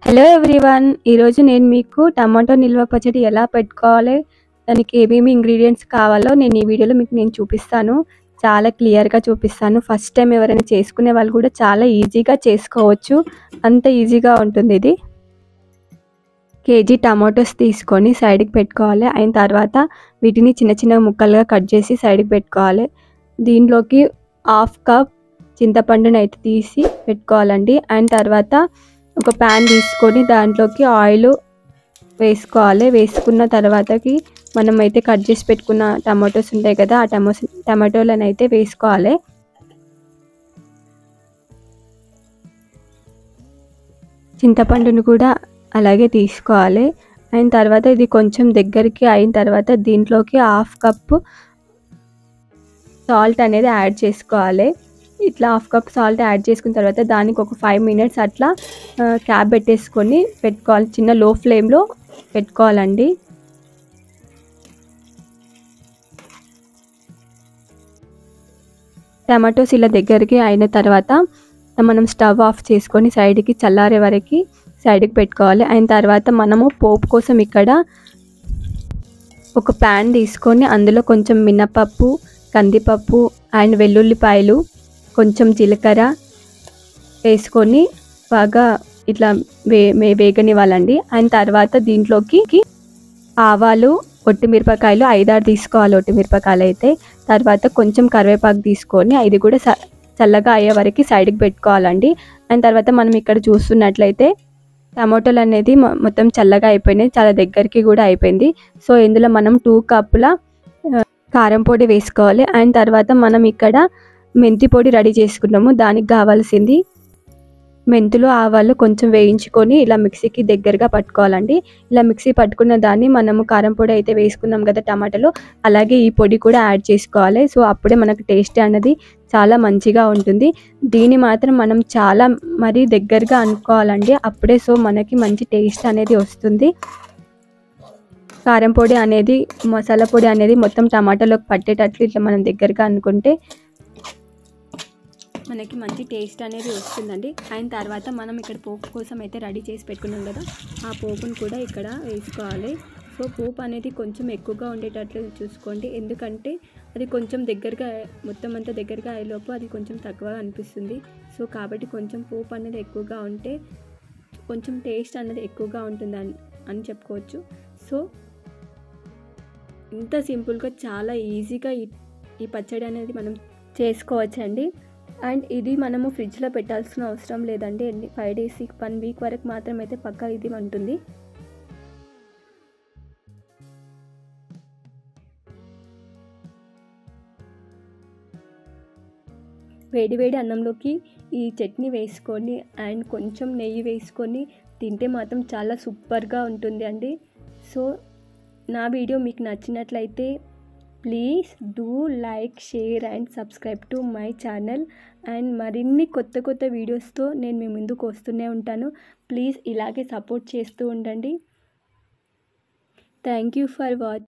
Hello everyone, ఈరోజు నేను మీకు టమాటో నిల్వ పచ్చడి ఎలా పెట్టుకోవాలి, దానికి ఏమేమి ఇంగ్రీడియంట్స్ కావాలో నేను ఈ వీడియోలో మీకు చూపిస్తాను. చాలా క్లియర్గా చూపిస్తాను. ఫస్ట్ టైం ఎవరైనా చేసుకునే వాళ్ళు కూడా చాలా ఈజీగా చేసుకోవచ్చు, అంత ఈజీగా ఉంటుంది ఇది. కేజీ టమాటోస్ తీసుకొని సైడ్కి పెట్టుకోవాలి. అయిన తర్వాత వీటిని చిన్న చిన్న ముక్కలుగా కట్ చేసి సైడ్కి పెట్టుకోవాలి. దీంట్లోకి హాఫ్ కప్ చింతపండుని అయితే తీసి పెట్టుకోవాలండి. అయిన తర్వాత ఒక ప్యాన్ తీసుకొని దాంట్లోకి ఆయిల్ వేసుకోవాలి. వేసుకున్న తర్వాతకి మనం అయితే కట్ చేసి పెట్టుకున్న టమాటోస్ ఉంటాయి కదా, ఆ టమాటోలను అయితే వేసుకోవాలి. చింతపండును కూడా అలాగే తీసుకోవాలి. అయిన తర్వాత ఇది కొంచెం దగ్గరికి అయిన తర్వాత దీంట్లోకి హాఫ్ కప్ సాల్ట్ అనేది యాడ్ చేసుకోవాలి. ఇట్లా హాఫ్ కప్ సాల్ట్ యాడ్ చేసుకున్న తర్వాత దానికి ఒక 5 మినిట్స్ అట్లా క్యాప్ పెట్టేసుకొని పెట్టుకోవాలి. చిన్న లో ఫ్లేమ్లో పెట్టుకోవాలండి. టమాటోస్ ఇలా దగ్గరికి అయిన తర్వాత మనం స్టవ్ ఆఫ్ చేసుకొని సైడ్కి చల్లారే వరకు సైడ్కి పెట్టుకోవాలి. అయిన తర్వాత మనము పోపు కోసం ఇక్కడ ఒక ప్యాన్ తీసుకొని అందులో కొంచెం మినపప్పు, కందిపప్పు అండ్ వెల్లుల్లిపాయలు, కొంచెం జీలకర్ర వేసుకొని బాగా ఇట్లా వేగనివ్వాలండి. అయిన తర్వాత దీంట్లోకి ఆవాలు, ఒట్టిమిరపకాయలు 5-6 తీసుకోవాలి. ఒట్టిమిరపకాయలు అయితే తర్వాత కొంచెం కరివేపాకు తీసుకొని ఇది కూడా చల్లగా అయ్యే వరకు సైడ్కి పెట్టుకోవాలండి. అయిన తర్వాత మనం ఇక్కడ చూస్తున్నట్లయితే టమాటోలు అనేది మొత్తం చల్లగా అయిపోయినాయి, చాలా దగ్గరికి కూడా అయిపోయింది. సో ఇందులో మనం 2 కప్పుల కారం పొడి వేసుకోవాలి. అయిన తర్వాత మనం ఇక్కడ మెంతి పొడి రెడీ చేసుకున్నాము. దానికి కావాల్సింది మెంతులు, ఆవాలు కొంచెం వేయించుకొని ఇలా మిక్సీకి దగ్గరగా పట్టుకోవాలండి. ఇలా మిక్సీ పట్టుకున్న దాన్ని మనము కారం పొడి అయితే వేసుకున్నాం కదా టమాటాలో, అలాగే ఈ పొడి కూడా యాడ్ చేసుకోవాలి. సో అప్పుడే మనకు టేస్ట్ అనేది చాలా మంచిగా ఉంటుంది. దీన్ని మాత్రం మనం చాలా మరీ దగ్గరగా అనుకోవాలండి, అప్పుడే సో మనకి మంచి టేస్ట్ అనేది వస్తుంది. కారం పొడి అనేది, మసాలా పొడి అనేది మొత్తం టమాటాలోకి పట్టేటట్లు ఇట్లా మనం దగ్గరగా అనుకుంటే మనకి మంచి టేస్ట్ అనేది వస్తుందండి. అయిన తర్వాత మనం ఇక్కడ పోపు కోసం అయితే రెడీ చేసి పెట్టుకున్నాం కదా, ఆ పోపును కూడా ఇక్కడ వేసుకోవాలి. సో పోపు అనేది కొంచెం ఎక్కువగా ఉండేటట్లు చూసుకోండి, ఎందుకంటే అది కొంచెం దగ్గరగా మొత్తం అంతా దగ్గరగా అయ్యేలోపు అది కొంచెం తక్కువగా అనిపిస్తుంది. సో కాబట్టి కొంచెం పోపు అనేది ఎక్కువగా ఉంటే కొంచెం టేస్ట్ అనేది ఎక్కువగా ఉంటుంది అని చెప్పుకోవచ్చు. సో ఇంత సింపుల్గా చాలా ఈజీగా ఈ పచ్చడి అనేది మనం చేసుకోవచ్చండి. అండ్ ఇది మనము ఫ్రిడ్జ్లో పెట్టాల్సిన అవసరం లేదండి. 5 days 1 week వరకు మాత్రం అయితే పక్కా ఇది ఉంటుంది. వేడి అన్నంలోకి ఈ చట్నీ వేసుకొని అండ్ కొంచెం నెయ్యి వేసుకొని తింటే మాత్రం చాలా సూపర్గా ఉంటుంది అండి. సో నా వీడియో మీకు నచ్చినట్లయితే please do like, share and subscribe to my channel. And మరిన్ని కొత్త వీడియోస్తో నేను మీ ముందుకు వస్తూనే ఉంటాను. ప్లీజ్ ఇలాగే సపోర్ట్ చేస్తూ ఉండండి. Thank you for watching.